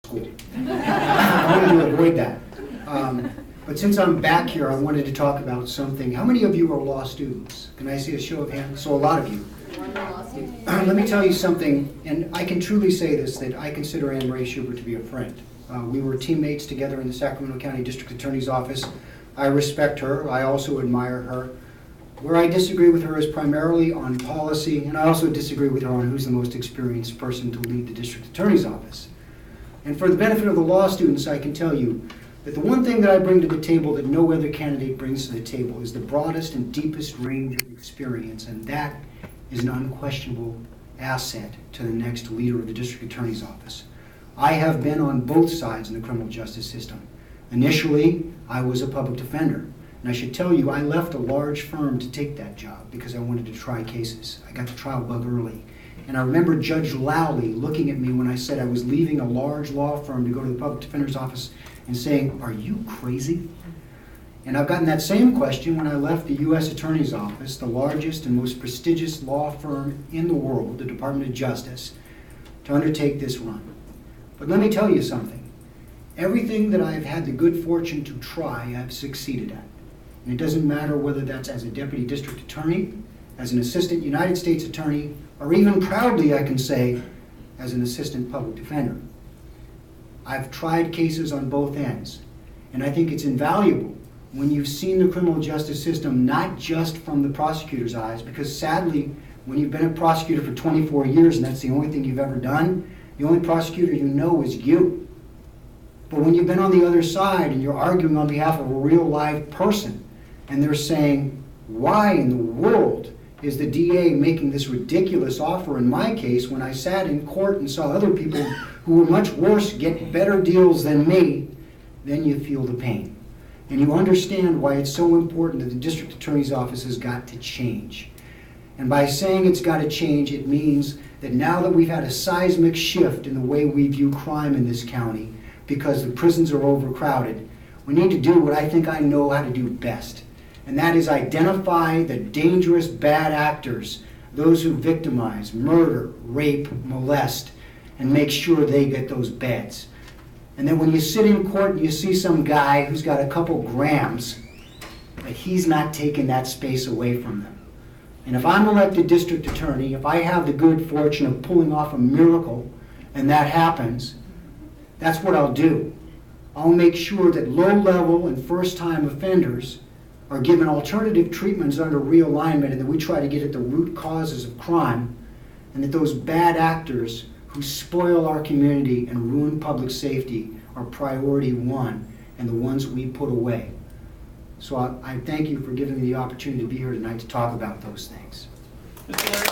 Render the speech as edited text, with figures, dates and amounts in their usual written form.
school. I wanted to avoid that. But since I'm back here, I wanted to talk about something. How many of you are law students? Can I see a show of hands? So a lot of you. Let me tell you something, and I can truly say this, that I consider Anne Marie Schubert to be a friend. We were teammates together in the Sacramento County District Attorney's Office. I respect her. I also admire her. Where I disagree with her is primarily on policy, and I also disagree with her on who's the most experienced person to lead the District Attorney's Office. And for the benefit of the law students, I can tell you that the one thing that I bring to the table that no other candidate brings to the table is the broadest and deepest range of experience, and that is an unquestionable asset to the next leader of the District Attorney's Office. I have been on both sides in the criminal justice system. Initially, I was a public defender. And I should tell you, I left a large firm to take that job because I wanted to try cases. I got the trial bug early. And I remember Judge Lowley looking at me when I said I was leaving a large law firm to go to the public defender's office and saying, "Are you crazy?" And I've gotten that same question when I left the U.S. Attorney's Office, the largest and most prestigious law firm in the world, the Department of Justice, to undertake this run. But let me tell you something. Everything that I've had the good fortune to try, I've succeeded at. And it doesn't matter whether that's as a deputy district attorney, as an assistant United States attorney, or even proudly, I can say, as an assistant public defender. I've tried cases on both ends. And I think it's invaluable when you've seen the criminal justice system not just from the prosecutor's eyes, because sadly, when you've been a prosecutor for 24 years and that's the only thing you've ever done, the only prosecutor you know is you. But when you've been on the other side and you're arguing on behalf of a real live person, and they're saying, why in the world is the DA making this ridiculous offer in my case when I sat in court and saw other people who were much worse get better deals than me, then you feel the pain. And you understand why it's so important that the district attorney's office has got to change. And by saying it's got to change, it means that now that we've had a seismic shift in the way we view crime in this county because the prisons are overcrowded, we need to do what I think I know how to do best. And that is identify the dangerous bad actors, those who victimize, murder, rape, molest, and make sure they get those beds. And then when you sit in court and you see some guy who's got a couple grams, that he's not taking that space away from them. And if I'm elected district attorney, if I have the good fortune of pulling off a miracle and that happens, that's what I'll do. I'll make sure that low-level and first-time offenders are given alternative treatments under realignment, and that we try to get at the root causes of crime, and that those bad actors who spoil our community and ruin public safety are priority one and the ones we put away. So I thank you for giving me the opportunity to be here tonight to talk about those things. Mr. Leras?